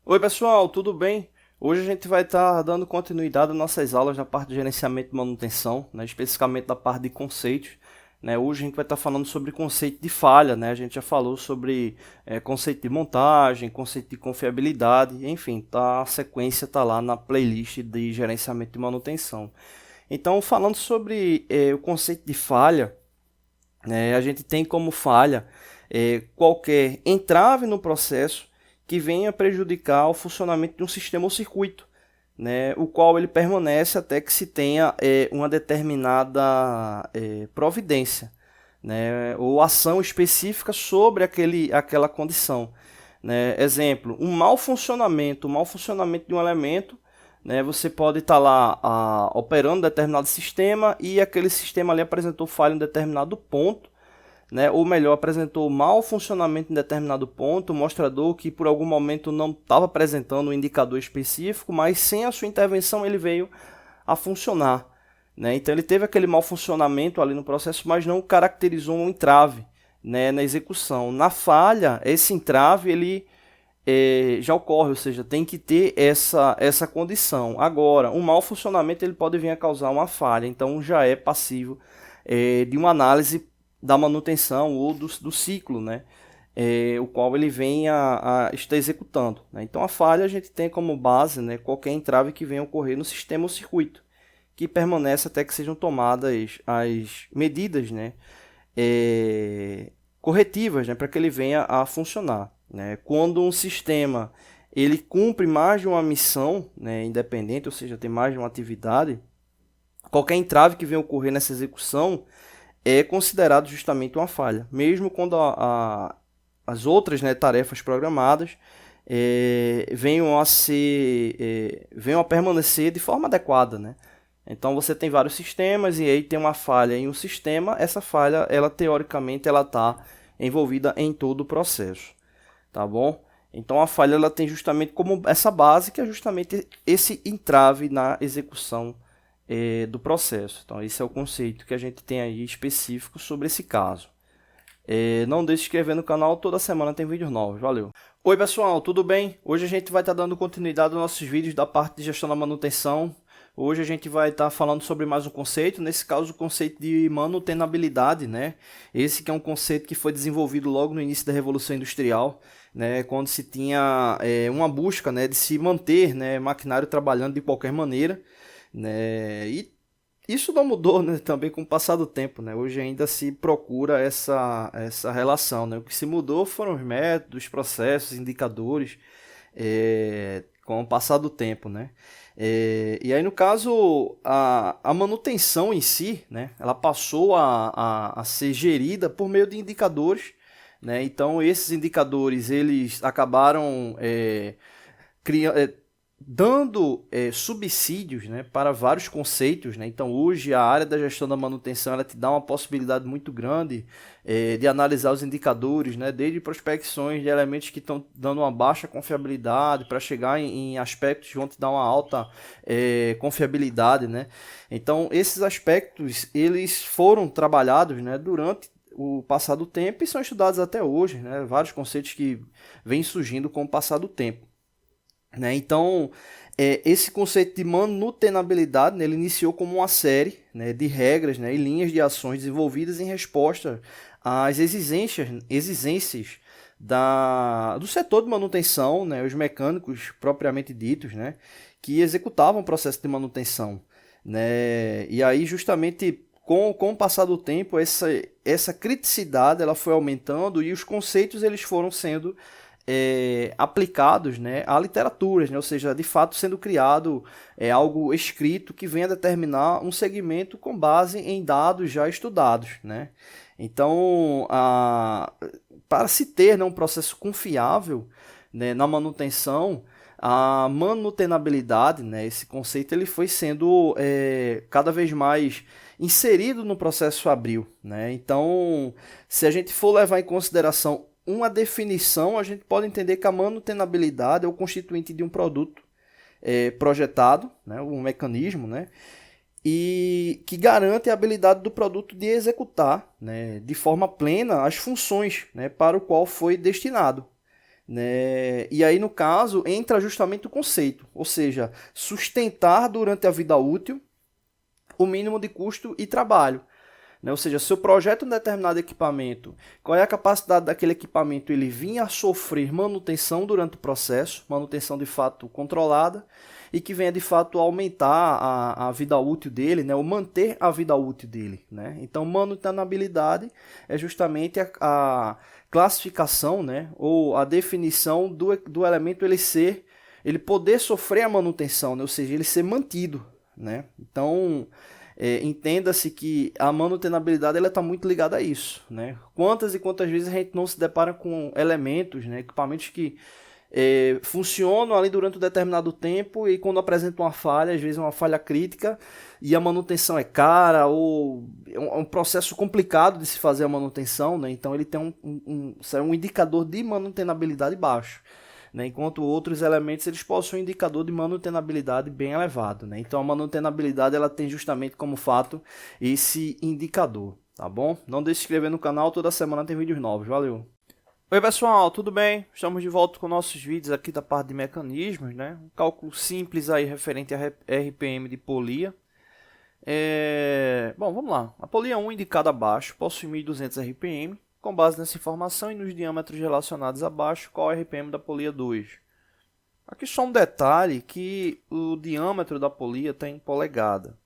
Oi pessoal, tudo bem? Hoje a gente vai estar dando continuidade às nossas aulas na parte de gerenciamento e manutenção, né, especificamente da parte de conceitos. Né? Hoje a gente vai estar falando sobre conceito de falha, né? A gente já falou sobre conceito de montagem, conceito de confiabilidade, enfim, a sequência está lá na playlist de gerenciamento e manutenção. Então, falando sobre o conceito de falha, a gente tem como falha qualquer entrave no processo que venha prejudicar o funcionamento de um sistema ou circuito, né, o qual ele permanece até que se tenha uma determinada providência, né, ou ação específica sobre aquela condição. Né? Exemplo, um mau funcionamento de um elemento, né, você pode estar lá operando determinado sistema e aquele sistema ali apresentou falha em determinado ponto, né, ou melhor, apresentou mau funcionamento em determinado ponto, o mostrador que por algum momento não estava apresentando um indicador específico, mas sem a sua intervenção ele veio a funcionar. Né? Então ele teve aquele mau funcionamento ali no processo, mas não caracterizou um entrave, né, na execução. Na falha, esse entrave ele já ocorre, ou seja, tem que ter essa condição. Agora, um mau funcionamento ele pode vir a causar uma falha, então já é passível de uma análise da manutenção ou do ciclo, né? O qual ele vem a estar executando. Né? Então a falha a gente tem como base, né, qualquer entrave que venha a ocorrer no sistema ou circuito, que permanece até que sejam tomadas as medidas, né, corretivas, né, para que ele venha a funcionar. Né? Quando um sistema ele cumpre mais de uma missão, né, independente, ou seja, tem mais de uma atividade, qualquer entrave que venha a ocorrer nessa execução é considerado justamente uma falha, mesmo quando as outras, né, tarefas programadas venham a permanecer de forma adequada, né? Então você tem vários sistemas e aí tem uma falha em um sistema, essa falha, ela teoricamente ela está envolvida em todo o processo, tá bom? Então a falha ela tem justamente como essa base que é justamente esse entrave na execução do processo. Então esse é o conceito que a gente tem aí específico sobre esse caso. Não deixe de se inscrever no canal, toda semana tem vídeos novos. Valeu! Oi pessoal, tudo bem? Hoje a gente vai estar dando continuidade aos nossos vídeos da parte de gestão da manutenção. Hoje a gente vai estar falando sobre mais um conceito, nesse caso o conceito de manutenabilidade, né? Esse que é um conceito que foi desenvolvido logo no início da Revolução Industrial, né? Quando se tinha uma busca, né, de se manter, né, maquinário trabalhando de qualquer maneira, né? E isso não mudou, né, também com o passar do tempo, né? Hoje ainda se procura essa relação, né? O que se mudou foram os métodos, os processos, indicadores, com o passar do tempo, né? E aí, no caso, a manutenção em si, né, ela passou a ser gerida por meio de indicadores, né? Então, esses indicadores, eles acabaram dando subsídios, né, para vários conceitos. Né? Então, hoje, a área da gestão da manutenção ela te dá uma possibilidade muito grande de analisar os indicadores, né, desde prospecções de elementos que estão dando uma baixa confiabilidade para chegar em aspectos que vão te dar uma alta confiabilidade. Né? Então, esses aspectos eles foram trabalhados, né, durante o passar do tempo e são estudados até hoje. Né? Vários conceitos que vêm surgindo com o passar do tempo. Né? Então, esse conceito de manutenabilidade, né, ele iniciou como uma série, né, de regras, né, e linhas de ações desenvolvidas em resposta às exigências do setor de manutenção, né, os mecânicos propriamente ditos, né, que executavam o processo de manutenção. Né? E aí, justamente, com o passar do tempo, essa criticidade ela foi aumentando e os conceitos eles foram sendo aplicados, né, a literaturas, né, ou seja, de fato sendo criado algo escrito que venha determinar um segmento com base em dados já estudados. Né? Então, para se ter, né, um processo confiável, né, na manutenção, a manutenabilidade, né, esse conceito ele foi sendo cada vez mais inserido no processo fabril. Né? Então, se a gente for levar em consideração uma definição, a gente pode entender que a manutenabilidade é o constituinte de um produto projetado, né, um mecanismo, né, e que garante a habilidade do produto de executar, né, de forma plena as funções, né, para o qual foi destinado. né? E aí, no caso, entra justamente o conceito, ou seja, sustentar durante a vida útil o mínimo de custo e trabalho. Né? Ou seja, se eu projeto um determinado equipamento, qual é a capacidade daquele equipamento ele vir a sofrer manutenção durante o processo, manutenção de fato controlada, e que venha de fato aumentar a vida útil dele, né? Ou manter a vida útil dele. Né? Então, manutenabilidade é justamente a classificação, né? Ou a definição do elemento ele poder sofrer a manutenção, né? Ou seja, ele ser mantido. Né? Então, entenda-se que a manutenabilidade está muito ligada a isso. Né? Quantas e quantas vezes a gente não se depara com elementos, né? Equipamentos que funcionam ali durante um determinado tempo e quando apresentam uma falha, às vezes uma falha crítica, e a manutenção é cara ou é um processo complicado de se fazer a manutenção, né? Então ele tem um indicador de manutenabilidade baixo. Né, enquanto outros elementos eles possuem um indicador de manutenabilidade bem elevado. Né? Então a manutenabilidade ela tem justamente como fato esse indicador. Tá bom? Não deixe de se inscrever no canal, toda semana tem vídeos novos. Valeu! Oi pessoal, tudo bem? Estamos de volta com nossos vídeos aqui da parte de mecanismos. Né? Um cálculo simples aí referente a RPM de polia. Bom, vamos lá. A polia 1 indicada abaixo possui 1.200 RPM. Com base nessa informação e nos diâmetros relacionados abaixo, qual é o RPM da polia 2? Aqui só um detalhe que o diâmetro da polia está em polegada.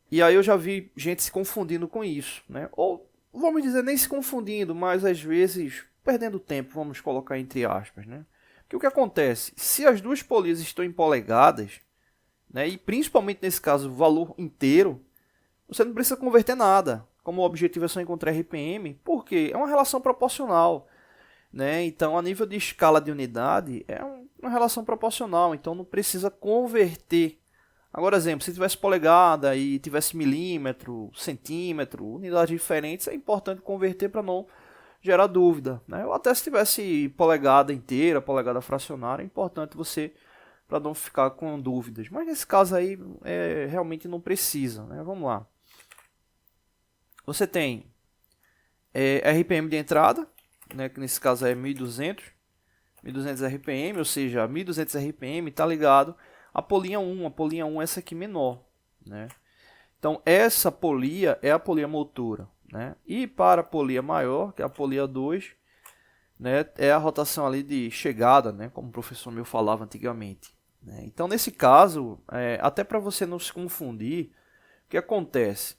E aí eu já vi gente se confundindo com isso. Né? Ou, vamos dizer, nem se confundindo, mas às vezes perdendo tempo, vamos colocar entre aspas. Né? Porque o que acontece? Se as duas polias estão em polegadas, né, e principalmente nesse caso o valor inteiro, você não precisa converter nada. Como o objetivo é só encontrar RPM, porque é uma relação proporcional. Né? Então, a nível de escala de unidade, é uma relação proporcional. Então, não precisa converter. Agora, exemplo, se tivesse polegada e tivesse milímetro, centímetro, unidades diferentes, é importante converter para não gerar dúvida. Né? Ou até se tivesse polegada inteira, polegada fracionária, é importante você, para não ficar com dúvidas. Mas nesse caso aí, realmente não precisa. Né? Vamos lá. Você tem RPM de entrada, né, que nesse caso é 1.200 RPM, ou seja, 1.200 RPM está ligado à polia 1. A polia 1 é essa aqui menor. Né? Então, essa polia é a polia motora. Né? E para a polia maior, que é a polia 2, né, é a rotação ali de chegada, né, como o professor meu falava antigamente. Né? Então, nesse caso, até para você não se confundir, o que acontece?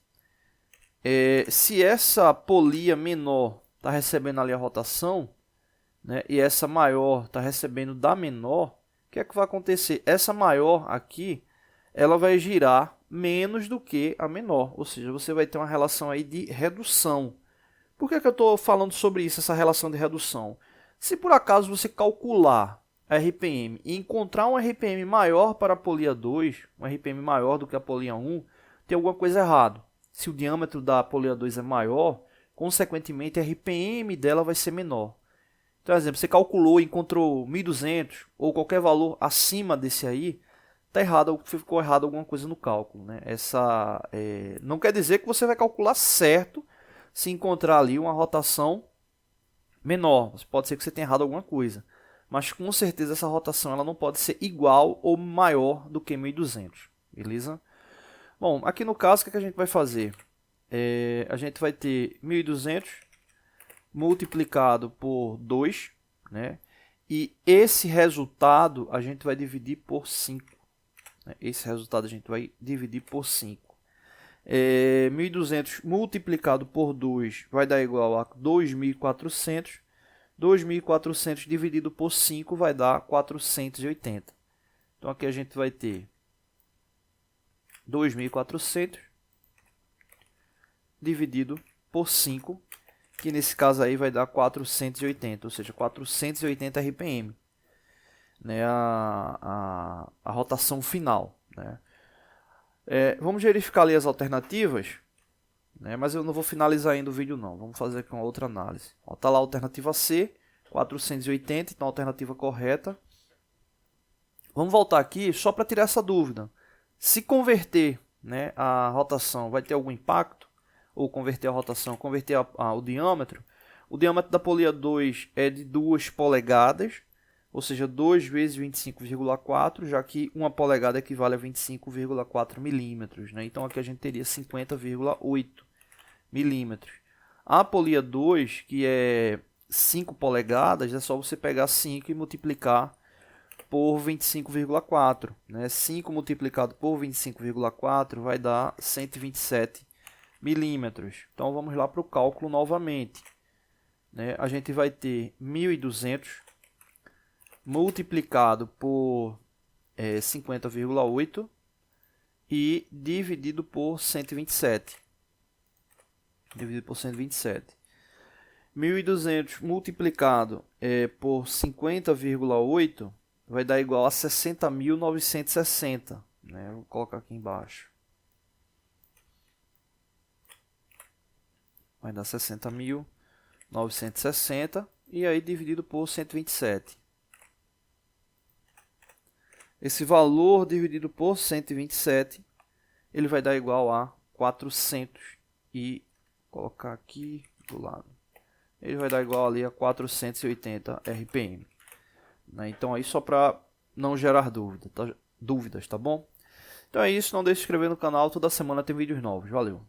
Se essa polia menor está recebendo ali a rotação, né, e essa maior está recebendo da menor, o que é que vai acontecer? Essa maior aqui, ela vai girar menos do que a menor, ou seja, você vai ter uma relação aí de redução. Por que eu estou falando sobre isso, essa relação de redução? Se por acaso você calcular a RPM e encontrar um RPM maior para a polia 2, um RPM maior do que a polia 1, tem alguma coisa errada. Se o diâmetro da polia 2 é maior, consequentemente a RPM dela vai ser menor. Então, por exemplo, você calculou e encontrou 1.200 ou qualquer valor acima desse aí, está errado, ficou errado alguma coisa no cálculo. Né? Não quer dizer que você vai calcular certo se encontrar ali uma rotação menor. Pode ser que você tenha errado alguma coisa. Mas com certeza essa rotação ela não pode ser igual ou maior do que 1.200. Beleza? Bom, aqui no caso, o que a gente vai fazer? A gente vai ter 1.200 multiplicado por 2, né? E esse resultado a gente vai dividir por 5. Né? Esse resultado a gente vai dividir por 5. 1.200 multiplicado por 2 vai dar igual a 2.400. 2.400 dividido por 5 vai dar 480. Então aqui a gente vai ter 2.400 dividido por 5, que nesse caso aí vai dar 480, ou seja, 480 RPM, né, a rotação final. Né? Vamos verificar ali as alternativas, né, mas eu não vou finalizar ainda o vídeo não, vamos fazer com outra análise. Está lá a alternativa C, 480, então a alternativa correta. Vamos voltar aqui só para tirar essa dúvida. Se converter, né, a rotação vai ter algum impacto? Ou converter a rotação, converter o diâmetro? O diâmetro da polia 2 é de 2 polegadas, ou seja, 2 vezes 25,4, já que 1 polegada equivale a 25,4 milímetros, né? Então aqui a gente teria 50,8 milímetros. A polia 2, que é 5 polegadas, é só você pegar 5 e multiplicar por 25,4, né? 5 multiplicado por 25,4 vai dar 127 milímetros. Então vamos lá para o cálculo novamente, né? A gente vai ter 1.200 multiplicado por 50,8 e dividido por 127. Dividido por 127. 1.200 multiplicado por 50,8 vai dar igual a 60.960. Né? Vou colocar aqui embaixo. Vai dar 60.960 e aí dividido por 127. Esse valor dividido por 127, ele vai dar igual a 400 e colocar aqui do lado. Ele vai dar igual ali a 480 RPM. Né? Então aí só para não gerar dúvidas, tá bom? Então é isso, não deixe de se inscrever no canal, toda semana tem vídeos novos. Valeu!